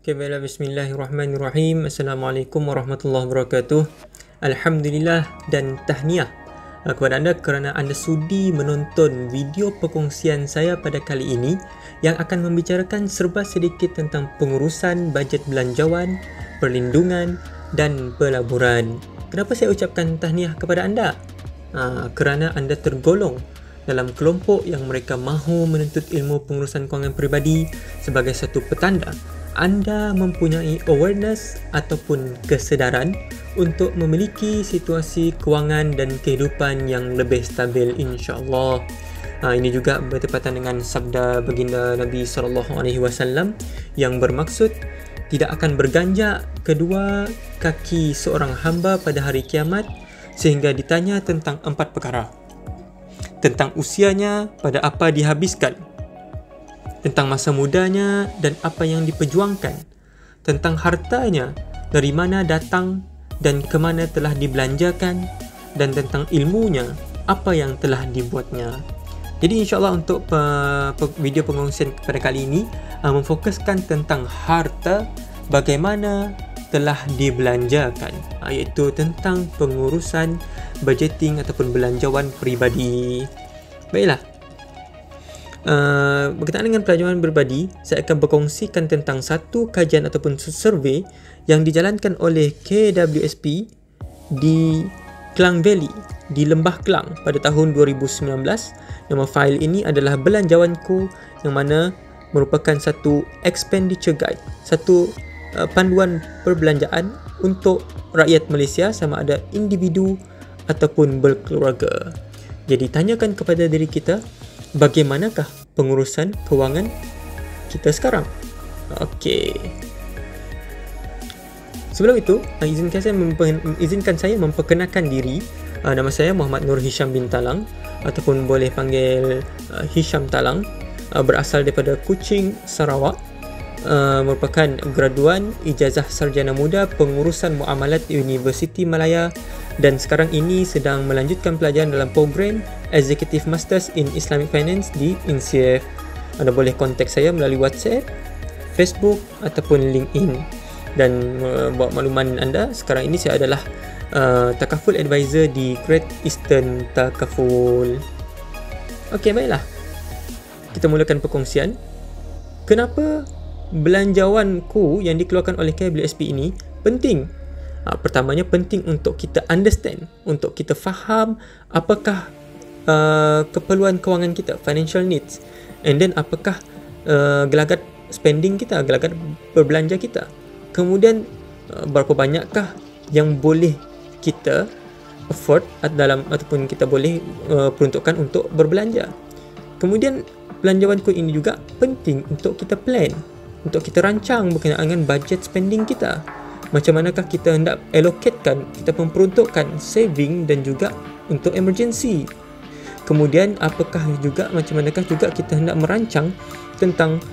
Okay, baiklah, bismillahirrahmanirrahim. Assalamualaikum warahmatullahi wabarakatuh. Alhamdulillah dan tahniah kepada anda kerana anda sudi menonton video perkongsian saya pada kali ini yang akan membicarakan serba sedikit tentang pengurusan bajet belanjawan, perlindungan dan pelaburan. Kenapa saya ucapkan tahniah kepada anda? Kerana anda tergolong dalam kelompok yang mereka mahu menuntut ilmu pengurusan kewangan peribadi sebagai satu petanda anda mempunyai awareness ataupun kesedaran untuk memiliki situasi kewangan dan kehidupan yang lebih stabil, insya-Allah. Ini juga bertepatan dengan sabda baginda Nabi SAW yang bermaksud tidak akan berganjak kedua kaki seorang hamba pada hari kiamat sehingga ditanya tentang 4 perkara. Tentang usianya, pada apa dihabiskan, tentang masa mudanya dan apa yang diperjuangkan, tentang hartanya, dari mana datang dan ke mana telah dibelanjakan, dan tentang ilmunya, apa yang telah dibuatnya. Jadi insya-Allah untuk video pengongsian pada kali ini memfokuskan tentang harta, bagaimana telah dibelanjakan, iaitu tentang pengurusan budgeting ataupun belanjawan peribadi. Baiklah, berkaitan dengan belanjawan peribadi, saya akan berkongsikan tentang satu kajian ataupun survey yang dijalankan oleh KWSP di Klang Valley, di Lembah Klang pada tahun 2019. Nama fail ini adalah Belanjawanku, yang mana merupakan satu expenditure guide, satu panduan perbelanjaan untuk rakyat Malaysia sama ada individu ataupun berkeluarga. Jadi tanyakan kepada diri kita, bagaimanakah pengurusan kewangan kita sekarang? Okey. Sebelum itu, izinkan saya memperkenalkan diri. Nama saya Muhammad Nur Hisham bin Talang, ataupun boleh panggil Hisham Talang. Berasal daripada Kuching, Sarawak. Merupakan graduan ijazah sarjana muda pengurusan muamalat Universiti Malaya dan sekarang ini sedang melanjutkan pelajaran dalam program Executive Masters in Islamic Finance di INSIF. Anda boleh kontak saya melalui WhatsApp, Facebook ataupun LinkedIn. Dan buat makluman anda, sekarang ini saya adalah Takaful Advisor di Great Eastern Takaful. Okey, baiklah. Kita mulakan perkongsian. Kenapa belanjawanku yang dikeluarkan oleh KWSP ini penting? Pertamanya penting untuk kita understand, untuk kita faham apakah keperluan kewangan kita, financial needs, and then apakah gelagat spending kita, gelagat berbelanja kita. Kemudian berapa banyakkah yang boleh kita afford ataupun kita boleh peruntukkan untuk berbelanja. Kemudian belanjawanku ini juga penting untuk kita plan, untuk kita rancang berkenaan dengan budget spending kita. Macam manakah kita hendak allocatekan, kita memperuntukkan saving dan juga untuk emergency. Kemudian apakah juga, macam manakah juga kita hendak merancang tentang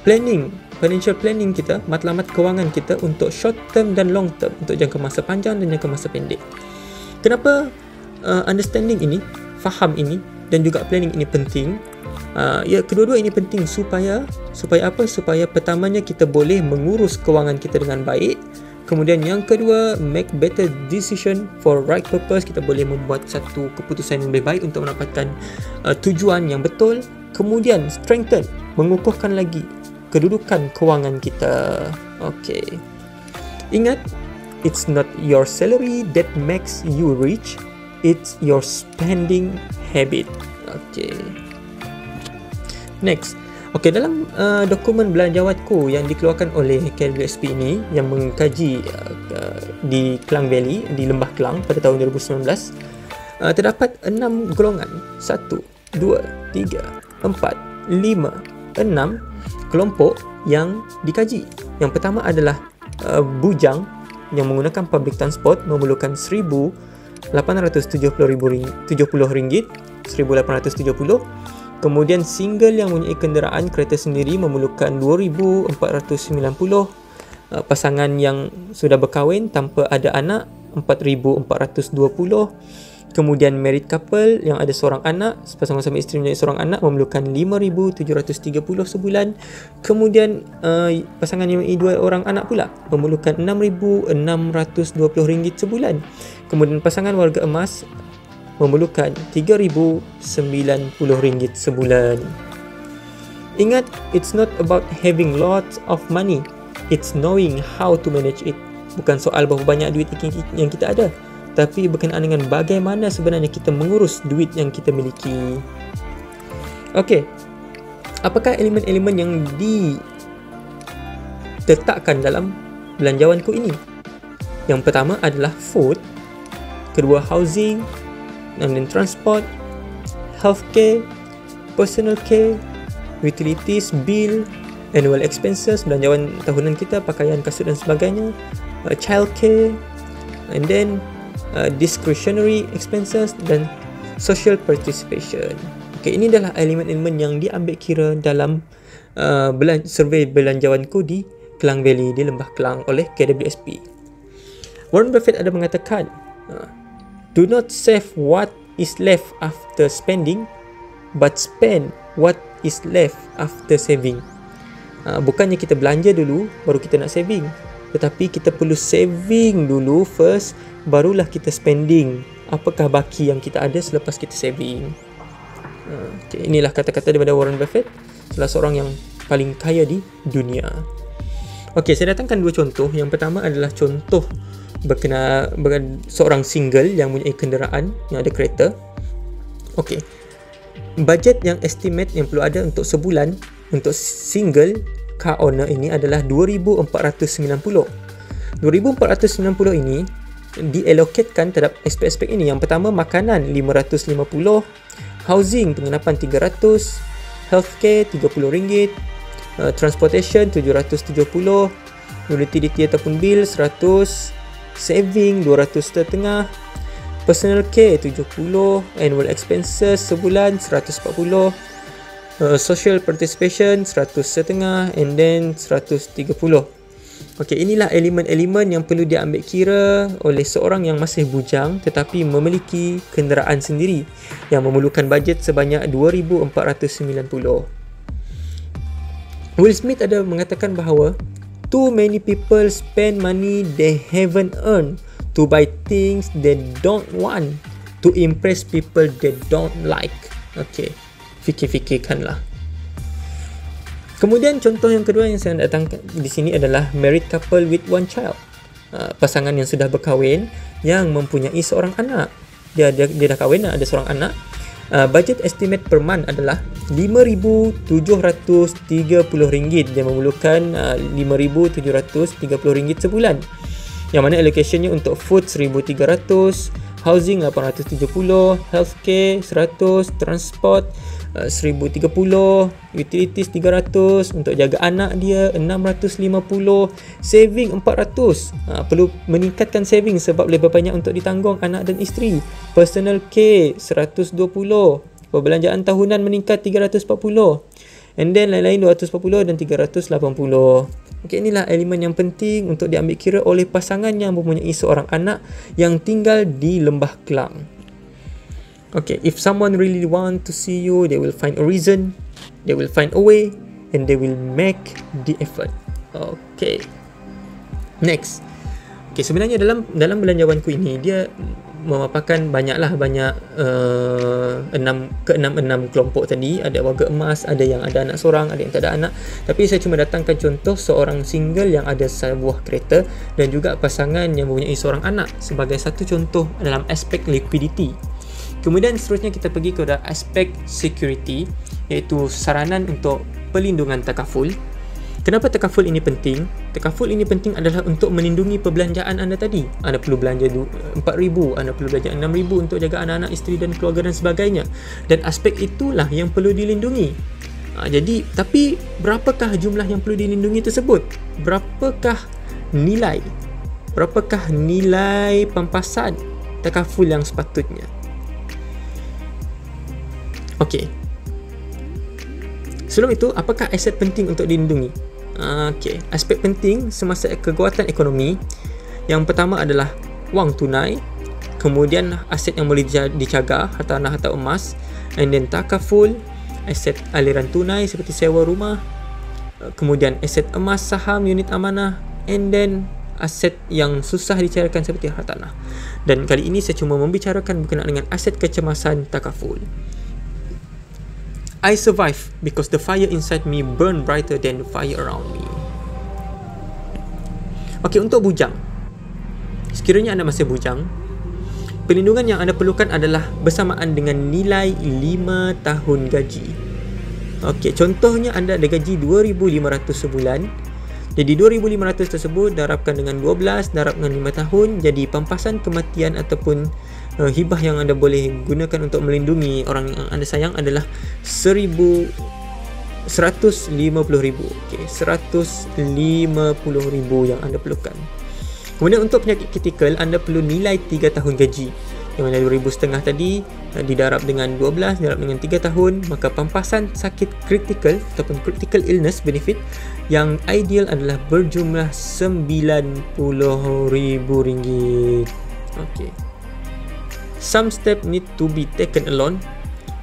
planning, financial planning kita, matlamat kewangan kita untuk short term dan long term, untuk jangka masa panjang dan jangka masa pendek. Kenapa understanding ini, faham ini dan juga planning ini penting? Kedua-dua ini penting supaya apa? Supaya pertamanya kita boleh mengurus kewangan kita dengan baik. Kemudian yang kedua, make better decision for right purpose. Kita boleh membuat satu keputusan yang lebih baik untuk mendapatkan tujuan yang betul. Kemudian strengthen, mengukuhkan lagi kedudukan kewangan kita. Okey. Ingat, it's not your salary that makes you rich, it's your spending habit. Okey. Next. Okey, dalam dokumen belanjawanku yang dikeluarkan oleh KWSP ini yang mengkaji di Klang Valley, di Lembah Klang pada tahun 2019, terdapat 6 golongan. 1, 2, 3, 4, 5, 6 kelompok yang dikaji. Yang pertama adalah bujang yang menggunakan public transport memerlukan RM1,870. Kemudian single yang mempunyai kenderaan kereta sendiri memerlukan RM2,490. Pasangan yang sudah berkahwin tanpa ada anak RM4,420. Kemudian married couple yang ada seorang anak, pasangan suami isteri menjadi seorang anak memerlukan RM5,730 sebulan. Kemudian pasangan yang mempunyai 2 orang anak pula memerlukan RM6,620 sebulan. Kemudian pasangan warga emas memerlukan RM3,090 sebulan. Ingat, it's not about having lots of money. It's knowing how to manage it. Bukan soal berapa banyak duit yang kita ada, tapi berkenaan dengan bagaimana sebenarnya kita mengurus duit yang kita miliki. Okey, apakah elemen-elemen yang diletakkan dalam belanjawanku ini? Yang pertama adalah food, kedua housing, and then transport, healthcare, personal care, utilities, bill, annual expenses, belanjawan tahunan kita, pakaian, kasut dan sebagainya, childcare, and then discretionary expenses dan social participation. Okay, ini adalah elemen-elemen yang diambil kira dalam survey belanjawanku di Klang Valley, di Lembah Kelang oleh KWSP. Warren Buffett ada mengatakan, do not save what is left after spending, but spend what is left after saving. Bukannya kita belanja dulu baru kita nak saving, tetapi kita perlu saving dulu first, barulah kita spending apakah baki yang kita ada selepas kita saving. Okay, inilah kata-kata daripada Warren Buffett, salah seorang yang paling kaya di dunia. Okey, saya datangkan 2 contoh. Yang pertama adalah contoh berkenaan seorang single yang mempunyai kenderaan, yang ada kereta. Okey, budget yang estimate yang perlu ada untuk sebulan untuk single car owner ini adalah RM2,490. RM2,490 ini diallocatkan terhadap aspek-aspek ini. Yang pertama, makanan RM550, housing penginapan RM300, healthcare RM30, transportation RM770, utility ataupun bill RM100, saving RM200.5, personal care RM70, annual expenses sebulan RM140, social participation RM100.5, and then RM130. Okey, inilah elemen-elemen yang perlu diambil kira oleh seorang yang masih bujang tetapi memiliki kenderaan sendiri yang memerlukan bajet sebanyak RM2,490. Will Smith ada mengatakan bahawa too many people spend money they haven't earned to buy things they don't want to impress people they don't like. Okey, fikir-fikirkanlah. Kemudian contoh yang kedua yang saya datangkan di sini adalah married couple with one child. Pasangan yang sudah berkahwin yang mempunyai seorang anak. Dia dah kahwin dan ada seorang anak. Budget estimate per month adalah RM5,730. Dia memerlukan RM5,730 sebulan. Yang mana allocationnya untuk food RM1,300, housing RM870, healthcare RM100, transport RM1,030, utilities RM300, untuk jaga anak dia RM650, saving RM400. Perlu meningkatkan saving sebab lebih banyak untuk ditanggung anak dan isteri. Personal care RM120, perbelanjaan tahunan meningkat RM340, and then lain-lain RM240 dan RM380. Okey, inilah elemen yang penting untuk diambil kira oleh pasangan yang mempunyai seorang anak yang tinggal di Lembah Kelang. Okay, if someone really want to see you, they will find a reason, they will find a way, and they will make the effort. Okay, next. Okay, sebenarnya dalam belanjawanku ini dia memaparkan banyak 6 kelompok tadi. Ada warga emas, ada yang ada anak seorang, ada yang tak ada anak. Tapi saya cuma datangkan contoh seorang single yang ada sebuah kereta dan juga pasangan yang mempunyai seorang anak sebagai satu contoh dalam aspek liquidity. Kemudian seterusnya kita pergi kepada aspek security, iaitu saranan untuk perlindungan takaful. Kenapa takaful ini penting? Takaful ini penting adalah untuk melindungi perbelanjaan anda tadi. Anda perlu belanja RM4,000, anda perlu belanja RM6,000 untuk jaga anak-anak, isteri dan keluarga dan sebagainya. Dan aspek itulah yang perlu dilindungi. Jadi, tapi berapakah jumlah yang perlu dilindungi tersebut? Berapakah nilai pampasan takaful yang sepatutnya? Okey. Sebelum itu, apakah aset penting untuk dilindungi? Okey, aspek penting semasa kekuatan ekonomi. Yang pertama adalah wang tunai, Kemudian aset yang boleh dijaga, hartanah atau emas. And then takaful, aset aliran tunai seperti sewa rumah. Kemudian aset emas, saham, unit amanah. And then aset yang susah dicairkan seperti hartanah. Dan kali ini saya cuma membicarakan berkenaan dengan aset kecemasan takaful. I survive because the fire inside me burn brighter than the fire around me. Okey, untuk bujang. Sekiranya anda masih bujang, pelindungan yang anda perlukan adalah bersamaan dengan nilai 5 tahun gaji. Okey, contohnya anda ada gaji 2,500 sebulan. Jadi 2,500 tersebut darabkan dengan 12, darab dengan 5 tahun, jadi pampasan kematian ataupun hibah yang anda boleh gunakan untuk melindungi orang yang anda sayang adalah 150,000. Okey, 150,000 yang anda perlukan. Kemudian untuk penyakit kritikal, anda perlu nilai 3 tahun gaji. Yang mana 2,500 tadi didarab dengan 12, didarab dengan 3 tahun, maka pampasan sakit kritikal ataupun critical illness benefit yang ideal adalah berjumlah RM90,000. Okey. Some step need to be taken alone.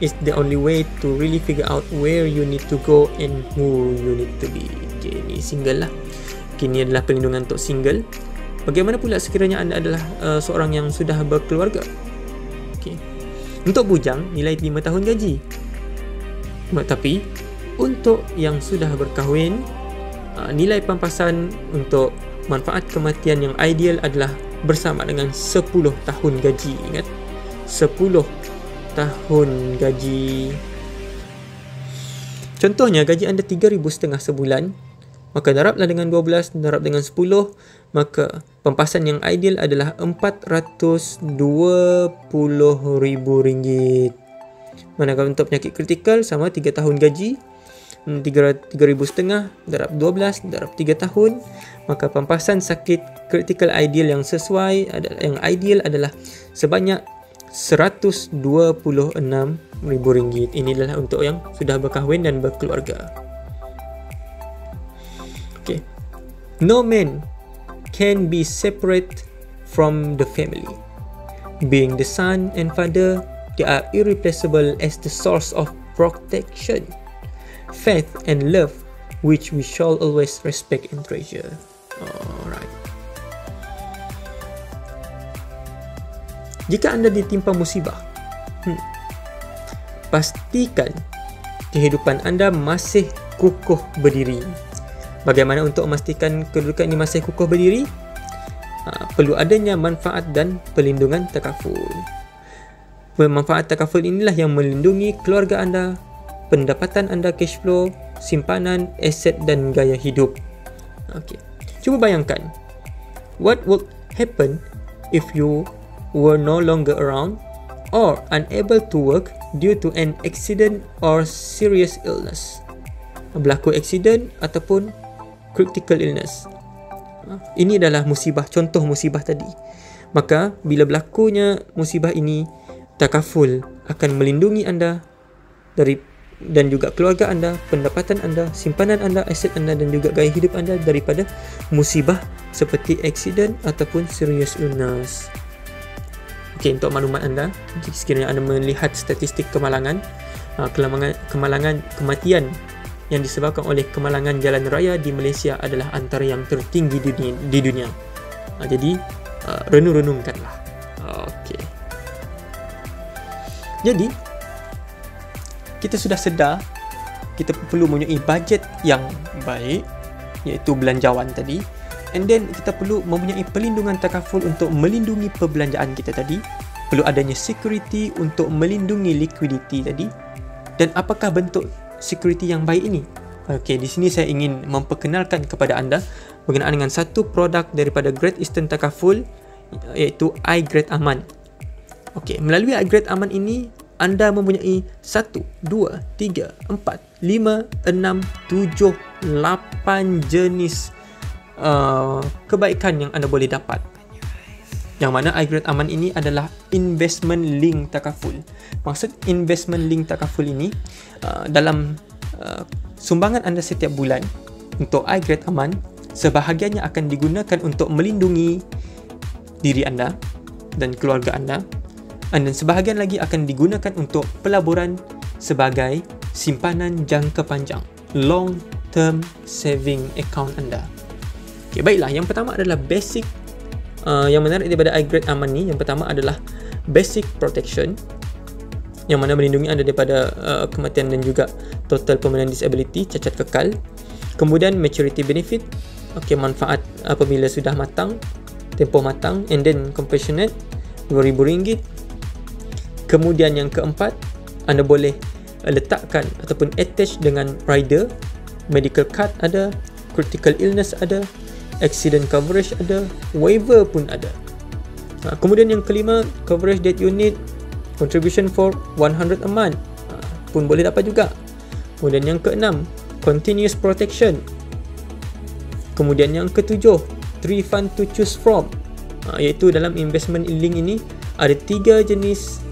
Is the only way to really figure out where you need to go and who you need to be. Okey, ni single lah. Kini adalah perlindungan untuk single. Bagaimana pula sekiranya anda adalah seorang yang sudah berkeluarga? Okay. Untuk bujang, nilai 5 tahun gaji. Tapi, untuk yang sudah berkahwin, nilai pampasan untuk manfaat kematian yang ideal adalah bersama dengan 10 tahun gaji. Ingat, 10 tahun gaji. Contohnya, gaji anda 3,500 sebulan. Maka darablah dengan 12, darab dengan 10, maka pampasan yang ideal adalah RM420,000. Manakala untuk penyakit kritikal sama 3 tahun gaji, 3,500 darab 12, darab 3 tahun, maka pampasan sakit kritikal ideal yang sesuai yang ideal adalah sebanyak RM126,000. Ini adalah untuk yang sudah berkahwin dan berkeluarga. Okay. No man can be separate from the family. Being the son and father, they are irreplaceable as the source of protection, faith and love, which we shall always respect and treasure. Alright. Jika anda ditimpa musibah, pastikan kehidupan anda masih kukuh berdiri. Bagaimana untuk memastikan kedudukan ini masih kukuh berdiri? Perlu adanya manfaat dan perlindungan takaful. Manfaat takaful inilah yang melindungi keluarga anda, pendapatan anda, cash flow, simpanan, aset dan gaya hidup. Okey. Cuba bayangkan, what would happen if you were no longer around or unable to work due to an accident or serious illness? Berlaku accident ataupun critical illness. Ini adalah musibah, contoh musibah tadi. Maka bila berlakunya musibah ini, takaful akan melindungi anda dari dan juga keluarga anda, pendapatan anda, simpanan anda, aset anda dan juga gaya hidup anda daripada musibah seperti accident ataupun serious illness. Okey, untuk maklumat anda, jika sekiranya anda melihat statistik kemalangan, kematian yang disebabkan oleh kemalangan jalan raya di Malaysia adalah antara yang tertinggi di dunia. Jadi, renung-renungkanlah. Okey. Jadi, kita sudah sedar kita perlu mempunyai bajet yang baik, iaitu belanjawan tadi. And then, kita perlu mempunyai perlindungan takaful untuk melindungi perbelanjaan kita tadi. Perlu adanya security untuk melindungi liquidity tadi. Dan apakah bentuk security yang baik ini? Okey, di sini saya ingin memperkenalkan kepada anda berkenaan dengan satu produk daripada Great Eastern Takaful, iaitu iGreat Aman. Okey, melalui iGreat Aman ini anda mempunyai 1, 2, 3, 4, 5, 6, 7, 8 jenis kebaikan yang anda boleh dapat. Yang mana iGreat Aman ini adalah investment link takaful. Maksud investment link takaful ini, dalam sumbangan anda setiap bulan untuk iGreat Aman, sebahagiannya akan digunakan untuk melindungi diri anda, dan keluarga anda, dan sebahagian lagi akan digunakan untuk pelaburan sebagai simpanan jangka panjang, long term saving account anda. Okay, baiklah, yang pertama adalah basic. Yang menarik daripada iGreat Aman ni, yang pertama adalah basic protection, yang mana melindungi anda daripada kematian dan juga total permanent disability, cacat kekal. Kemudian maturity benefit, manfaat apabila sudah matang, tempoh matang, and then compassionate, RM2,000. Kemudian yang keempat, anda boleh letakkan ataupun attach dengan rider, medical card ada, critical illness ada, accident coverage ada, waiver pun ada. Kemudian yang kelima, coverage that you need, contribution for 100 a month pun boleh dapat juga. Kemudian yang keenam, continuous protection. Kemudian yang ketujuh, 3 fund to choose from, iaitu dalam investment link ini ada 3 jenis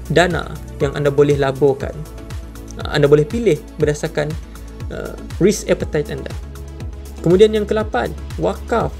dana yang anda boleh laburkan. Anda boleh pilih berdasarkan risk appetite anda. Kemudian yang ke-8, wakaf,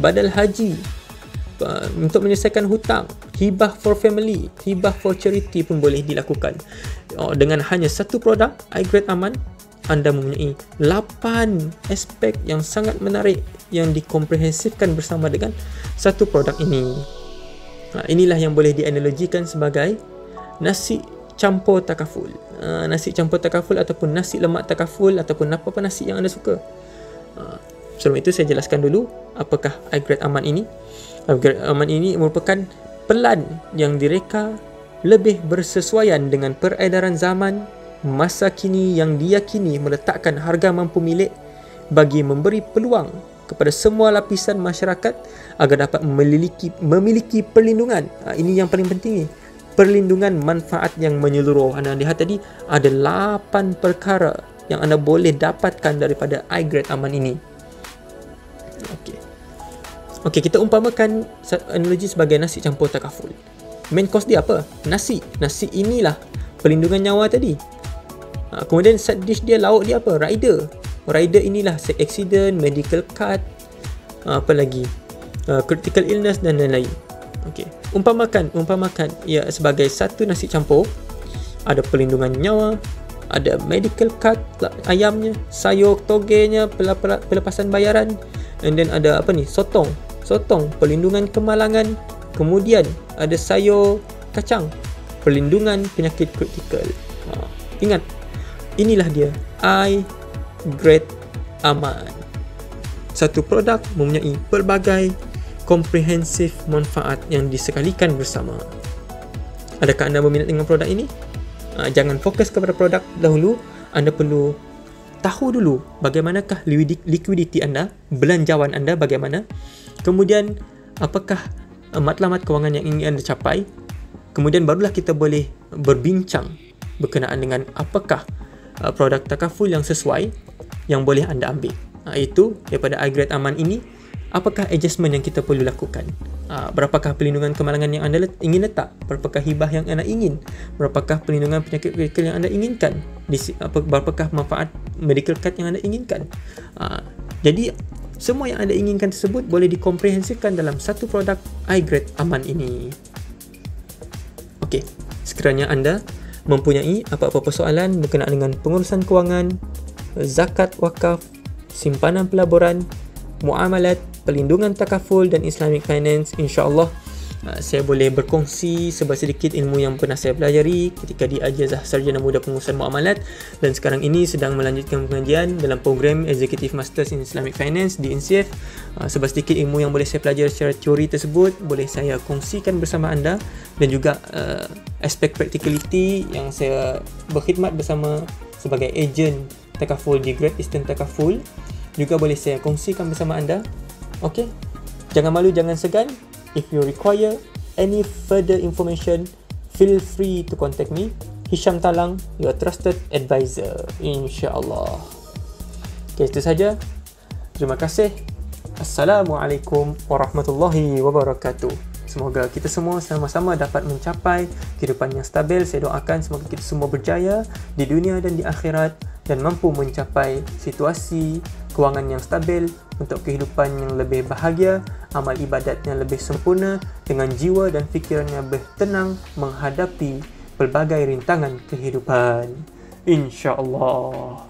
badal haji, untuk menyelesaikan hutang, hibah for family, hibah for charity pun boleh dilakukan. Dengan hanya satu produk iGreat Aman, anda mempunyai 8 aspek yang sangat menarik yang dikomprehensifkan bersama dengan satu produk ini. Inilah yang boleh dianalogikan sebagai nasi campur takaful. Nasi campur takaful ataupun nasi lemak takaful ataupun apa-apa nasi yang anda suka. Sebelum itu saya jelaskan dulu apakah iGreat Aman ini. iGreat Aman ini merupakan pelan yang direka lebih bersesuaian dengan peredaran zaman masa kini yang diyakini meletakkan harga mampu milik bagi memberi peluang kepada semua lapisan masyarakat agar dapat memiliki perlindungan. Ini yang paling penting ni, perlindungan manfaat yang menyeluruh. Anda lihat tadi ada 8 perkara yang anda boleh dapatkan daripada iGreat Aman ini. Okey, kita umpamakan analogi sebagai nasi campur takaful. Main course dia apa? Nasi. Nasi inilah perlindungan nyawa tadi. Kemudian side dish dia, lauk dia apa? Rider. Rider inilah accident, medical card, apa lagi? Critical illness dan lain-lain. Okey. Umpamakan ya sebagai satu nasi campur, ada perlindungan nyawa, ada medical card ayamnya, sayur togenya, pelepasan bayaran, and then ada apa ni? Sotong, perlindungan kemalangan. Kemudian ada sayur kacang, perlindungan penyakit kritikal. Ingat, inilah dia iGreat Aman. Satu produk mempunyai pelbagai komprehensif manfaat yang disekalikan bersama. Adakah anda berminat dengan produk ini? Jangan fokus kepada produk dahulu. Anda perlu tahu dulu bagaimanakah liquidity anda, belanjawan anda bagaimana. Kemudian apakah matlamat kewangan yang ingin anda capai. Kemudian barulah kita boleh berbincang berkenaan dengan apakah produk takaful yang sesuai yang boleh anda ambil. Itu daripada iGreat Aman ini, apakah adjustment yang kita perlu lakukan. Berapakah perlindungan kemalangan yang anda ingin letak, berapakah hibah yang anda ingin, berapakah perlindungan penyakit kritikal yang anda inginkan, berapakah manfaat medical card yang anda inginkan. Jadi semua yang anda inginkan tersebut boleh dikomprehensifkan dalam satu produk iGreat Aman ini. Okey, sekiranya anda mempunyai apa-apa persoalan berkenaan dengan pengurusan kewangan, zakat, wakaf, simpanan pelaburan, muamalat, perlindungan takaful dan Islamic finance, insya-Allah saya boleh berkongsi sedikit ilmu yang pernah saya pelajari ketika di Ijazah Sarjana Muda Pengurusan Muamalat, dan sekarang ini sedang melanjutkan pengajian dalam program Executive Masters in Islamic Finance di INSIAF. Sedikit ilmu yang boleh saya pelajari secara teori tersebut boleh saya kongsikan bersama anda, dan juga aspek practicality yang saya berkhidmat bersama sebagai ejen takaful di Great Eastern Takaful juga boleh saya kongsikan bersama anda. Okey, jangan malu, jangan segan. If you require any further information, feel free to contact me, Hisham Talang, your trusted advisor, insya-Allah. Okay, itu saja. Terima kasih. Assalamualaikum warahmatullahi wabarakatuh. Semoga kita semua sama-sama dapat mencapai kehidupan yang stabil. Saya doakan semoga kita semua berjaya di dunia dan di akhirat. dan mampu mencapai situasi kewangan yang stabil untuk kehidupan yang lebih bahagia, amal ibadatnya lebih sempurna dengan jiwa dan fikirannya bertenang menghadapi pelbagai rintangan kehidupan. InsyaAllah.